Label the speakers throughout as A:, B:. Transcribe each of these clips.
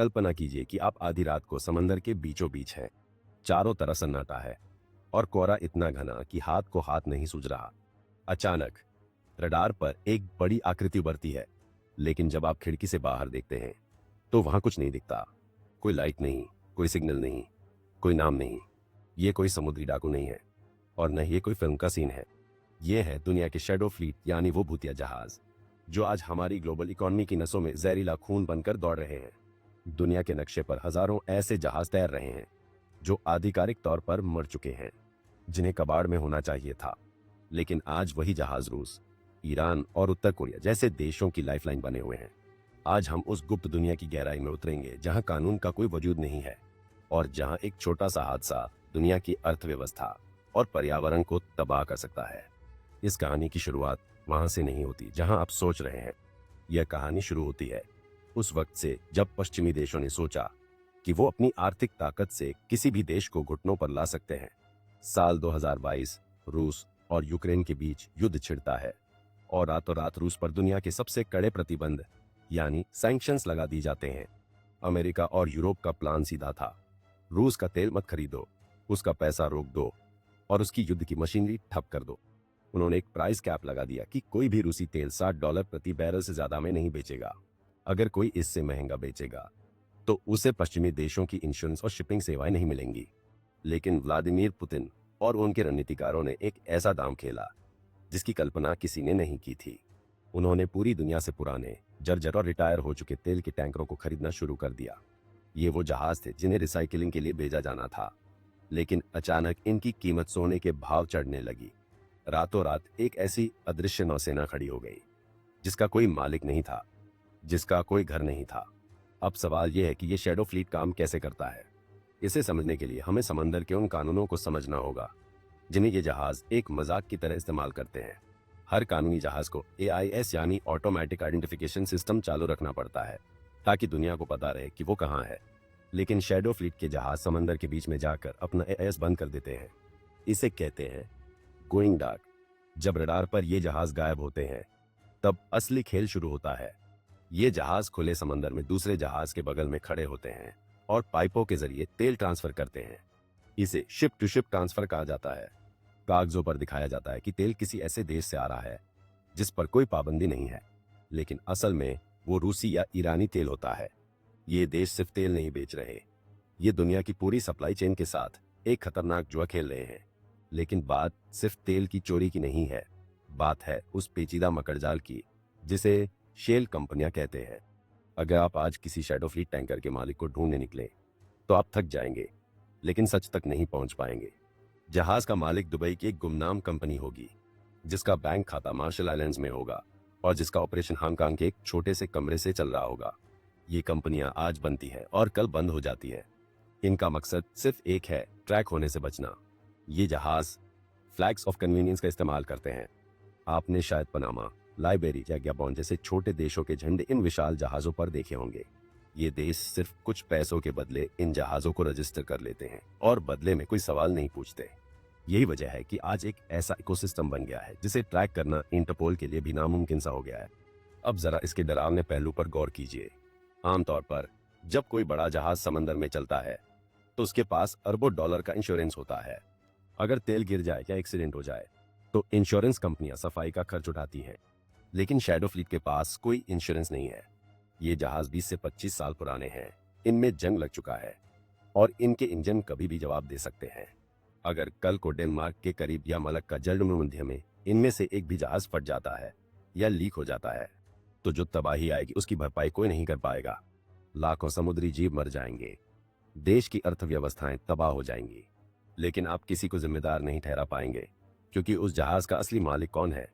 A: कल्पना कीजिए कि आप आधी रात को समंदर के बीचों बीच हैं। चारों तरफ सन्नाटा है और कोहरा इतना घना कि हाथ को हाथ नहीं सूझ रहा। अचानक रडार पर एक बड़ी आकृति उभरती है, लेकिन जब आप खिड़की से बाहर देखते हैं तो वहां कुछ नहीं दिखता। कोई लाइट नहीं, कोई सिग्नल नहीं, कोई नाम नहीं। ये कोई समुद्री डाकू नहीं है और न ये कोई फिल्म का सीन है। ये है दुनिया के शैडो फ्लीट, यानी वो भूतिया जहाज जो आज हमारी ग्लोबल इकोनॉमी की नसों में जहरीला खून बनकर दौड़ रहे हैं। दुनिया के नक्शे पर हजारों ऐसे जहाज तैर रहे हैं जो आधिकारिक तौर पर मर चुके हैं, जिन्हें कबाड़ में होना चाहिए था। लेकिन आज वही जहाज रूस, ईरान और उत्तर कोरिया जैसे देशों की लाइफलाइन बने हुए हैं। आज हम उस गुप्त दुनिया की गहराई में उतरेंगे जहां कानून का कोई वजूद नहीं है और जहां एक छोटा सा हादसा दुनिया की अर्थव्यवस्था और पर्यावरण को तबाह कर सकता है। इस कहानी की शुरुआत वहां से नहीं होती जहां आप सोच रहे हैं। यह कहानी शुरू होती है उस वक्त से जब पश्चिमी देशों ने सोचा कि वो अपनी आर्थिक ताकत से किसी भी देश को घुटनों पर ला सकते हैं। साल 2022 रूस और यूक्रेन के बीच युद्ध छिड़ता है और रातों रात रूस पर दुनिया के सबसे कड़े प्रतिबंध यानी सैंक्शंस लगा दी जाते हैं। अमेरिका और यूरोप का प्लान सीधा था, रूस का तेल मत खरीदो, उसका पैसा रोक दो और उसकी युद्ध की मशीनरी ठप कर दो। उन्होंने एक प्राइस कैप लगा दिया कि कोई भी रूसी तेल $60 प्रति बैरल से ज्यादा में नहीं बेचेगा। अगर कोई इससे महंगा बेचेगा तो उसे पश्चिमी देशों की इंश्योरेंस और शिपिंग सेवाएं नहीं मिलेंगी। लेकिन व्लादिमीर पुतिन और उनके रणनीतिकारों ने एक ऐसा दांव खेला जिसकी कल्पना किसी ने नहीं की थी। उन्होंने पूरी दुनिया से पुराने, जर्जर और रिटायर हो चुके तेल के टैंकरों को खरीदना शुरू कर दिया। ये वो जहाज थे जिन्हें रिसाइकिलिंग के लिए भेजा जाना था। लेकिन अचानक इनकी कीमत सोने के भाव चढ़ने लगी। रातों रात एक ऐसी अदृश्य नौसेना खड़ी हो गई जिसका कोई मालिक नहीं था, जिसका कोई घर नहीं था। अब सवाल यह है कि यह शैडो फ्लीट काम कैसे करता है। इसे समझने के लिए हमें समंदर के उन कानूनों को समझना होगा जिन्हें ये जहाज एक मजाक की तरह इस्तेमाल करते हैं। हर कानूनी जहाज को AIS यानी ऑटोमेटिक आइडेंटिफिकेशन सिस्टम चालू रखना पड़ता है ताकि दुनिया को पता रहे कि वो कहाँ है। लेकिन शैडो फ्लीट के जहाज समंदर के बीच में जाकर अपना AIS बंद कर देते हैं। इसे कहते हैं गोइंग डार्क। जब रडार पर ये जहाज गायब होते हैं तब असली खेल शुरू होता है। ये जहाज खुले समंदर में दूसरे जहाज के बगल में खड़े होते हैं और पाइपों के जरिए तेल ट्रांसफर करते हैं। इसे शिप टू शिप ट्रांसफर कहा जाता है। कागजों पर दिखाया जाता है कि तेल किसी ऐसे देश से आ रहा है जिस पर कोई पाबंदी नहीं है, लेकिन असल में वो रूसी या ईरानी तेल होता है। ये देश सिर्फ तेल नहीं बेच रहे, ये दुनिया की पूरी सप्लाई चेन के साथ एक खतरनाक जुआ खेल रहे हैं। लेकिन बात सिर्फ तेल की चोरी की नहीं है, बात है उस पेचीदा मकड़जाल की जिसे शेल कंपनियां कहते हैं। अगर आप आज किसी शैडो फ्लीट टैंकर के मालिक को ढूंढने निकले तो आप थक जाएंगे, लेकिन सच तक नहीं पहुंच पाएंगे। जहाज का मालिक दुबई की एक गुमनाम कंपनी होगी जिसका बैंक खाता मार्शल आइलैंड्स में होगा और जिसका ऑपरेशन हांगकांग के एक छोटे से कमरे से चल रहा होगा। ये कंपनियां आज बनती हैं और कल बंद हो जाती हैं। इनका मकसद सिर्फ एक है, ट्रैक होने से बचना। ये जहाज फ्लैग्स ऑफ कन्वीनियंस का इस्तेमाल करते हैं। आपने शायद पनामा, लाइबेरी या गैबोन जैसे छोटे देशों के झंडे इन विशाल जहाजों पर देखे होंगे। ये देश सिर्फ कुछ पैसों के बदले इन जहाजों को रजिस्टर कर लेते हैं और बदले में कोई सवाल नहीं पूछते। यही वजह है कि आज एक ऐसा इकोसिस्टम बन गया है जिसे ट्रैक करना इंटरपोल के लिए भी नामुमकिन सा हो गया है। अब जरा इसके डरावने पहलू पर गौर कीजिए। आमतौर पर जब कोई बड़ा जहाज समंदर में चलता है तो उसके पास अरबों डॉलर का इंश्योरेंस होता है। अगर तेल गिर जाए या एक्सीडेंट हो जाए तो इंश्योरेंस कंपनियां सफाई का खर्च उठाती हैं। लेकिन शैडो फ्लीट के पास कोई इंश्योरेंस नहीं है। ये जहाज 20 से 25 साल पुराने हैं, इनमें जंग लग चुका है और इनके इंजन कभी भी जवाब दे सकते हैं। अगर कल को डेनमार्क के करीब या मलक्का जलसमुद्र में इनमें से एक भी जहाज फट जाता है या लीक हो जाता है तो जो तबाही आएगी उसकी भरपाई कोई नहीं कर पाएगा। लाखों समुद्री जीव मर जाएंगे, देश की अर्थव्यवस्थाएं तबाह हो जाएंगी। लेकिन आप किसी को जिम्मेदार नहीं ठहरा पाएंगे क्योंकि उस जहाज का असली मालिक कौन है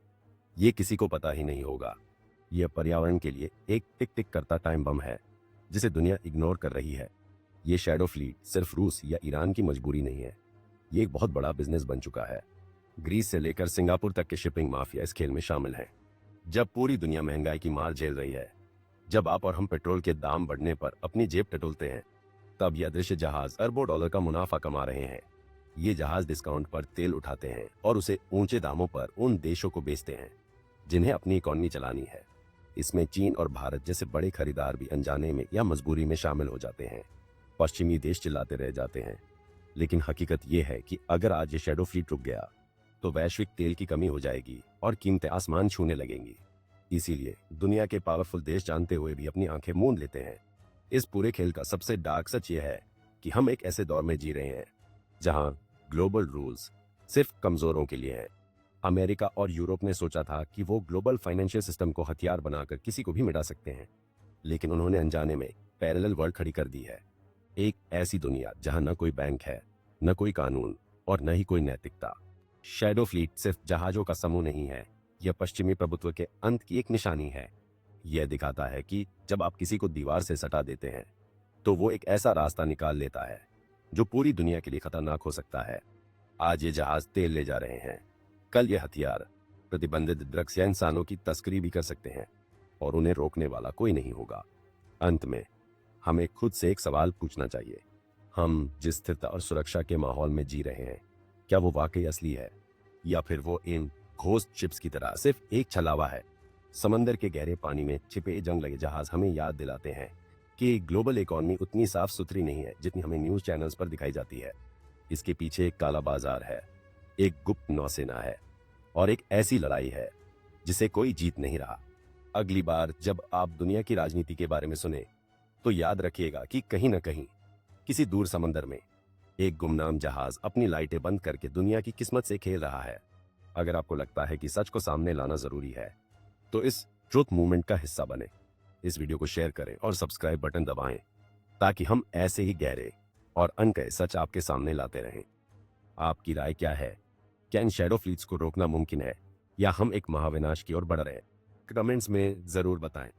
A: ये किसी को पता ही नहीं होगा। यह पर्यावरण के लिए एक टिक टिक करता टाइम बम है जिसे दुनिया इग्नोर कर रही है। ये शैडो फ्लीट सिर्फ रूस या ईरान की मजबूरी नहीं है, ये एक बहुत बड़ा बिजनेस बन चुका है। ग्रीस से लेकर सिंगापुर तक के शिपिंग माफिया इस खेल में शामिल हैं। जब पूरी दुनिया महंगाई की मार झेल रही है, जब आप और हम पेट्रोल के दाम बढ़ने पर अपनी जेब टटोलते हैं, तब यह अदृश्य जहाज अरबों डॉलर का मुनाफा कमा रहे हैं। ये जहाज डिस्काउंट पर तेल उठाते हैं और उसे ऊंचे दामों पर उन देशों को बेचते हैं जिन्हें अपनी इकोनॉमी चलानी है। इसमें चीन और भारत जैसे बड़े खरीदार भी अनजाने में या मजबूरी में शामिल हो जाते हैं। पश्चिमी देश चिल्लाते रह जाते हैं, लेकिन हकीकत यह है कि अगर आज ये शैडो फ्लीट रुक गया तो वैश्विक तेल की कमी हो जाएगी और कीमतें आसमान छूने लगेंगी। इसीलिए दुनिया के पावरफुल देश जानते हुए भी अपनी आंखें मूंद लेते हैं। इस पूरे खेल का सबसे डार्क सच यह है कि हम एक ऐसे दौर में जी रहे हैं जहां ग्लोबल रूल्स सिर्फ कमजोरों के लिए हैं। अमेरिका और यूरोप ने सोचा था कि वो ग्लोबल फाइनेंशियल सिस्टम को हथियार बनाकर किसी को भी मिटा सकते हैं, लेकिन उन्होंने अनजाने में पैरेलल वर्ल्ड खड़ी कर दी है। एक ऐसी दुनिया जहां न कोई बैंक है, न कोई कानून और न ही कोई नैतिकता। शैडो फ्लीट सिर्फ जहाजों का समूह नहीं है, यह पश्चिमी प्रभुत्व के अंत की एक निशानी है। यह दिखाता है कि जब आप किसी को दीवार से सटा देते हैं तो वो एक ऐसा रास्ता निकाल लेता है जो पूरी दुनिया के लिए खतरनाक हो सकता है। आज ये जहाज तेल ले जा रहे हैं, कल ये हथियार, प्रतिबंधित ड्रग्स या इंसानों की तस्करी भी कर सकते हैं और उन्हें रोकने वाला कोई नहीं होगा। अंत में हमें खुद से एक सवाल पूछना चाहिए, हम जिस स्थिरता और सुरक्षा के माहौल में जी रहे हैं, क्या वो वाकई असली है या फिर वो इन घोस्ट शिप्स की तरह सिर्फ एक छलावा है। समंदर के गहरे पानी में छिपे जंग लगे जहाज हमें याद दिलाते हैं कि ग्लोबल इकोनॉमी उतनी साफ सुथरी नहीं है जितनी हमें न्यूज चैनल्स पर दिखाई जाती है। इसके पीछे एक काला बाजार है, एक गुप्त नौसेना है और एक ऐसी लड़ाई है जिसे कोई जीत नहीं रहा। अगली बार जब आप दुनिया की राजनीति के बारे में सुने तो याद रखिएगा कि कहीं न कहीं किसी दूर समंदर में एक गुमनाम जहाज अपनी लाइटें बंद करके दुनिया की किस्मत से खेल रहा है। अगर आपको लगता है कि सच को सामने लाना जरूरी है तो इस ट्रुथ मूवमेंट का हिस्सा बने। इस वीडियो को शेयर करें और सब्सक्राइब बटन दबाएं ताकि हम ऐसे ही गहरे और अनकहे सच आपके सामने लाते रहें। आपकी राय क्या है? क्या इन शैडो फ्लीट्स को रोकना मुमकिन है या हम एक महाविनाश की ओर बढ़ रहे हैं? कमेंट्स में जरूर बताएं।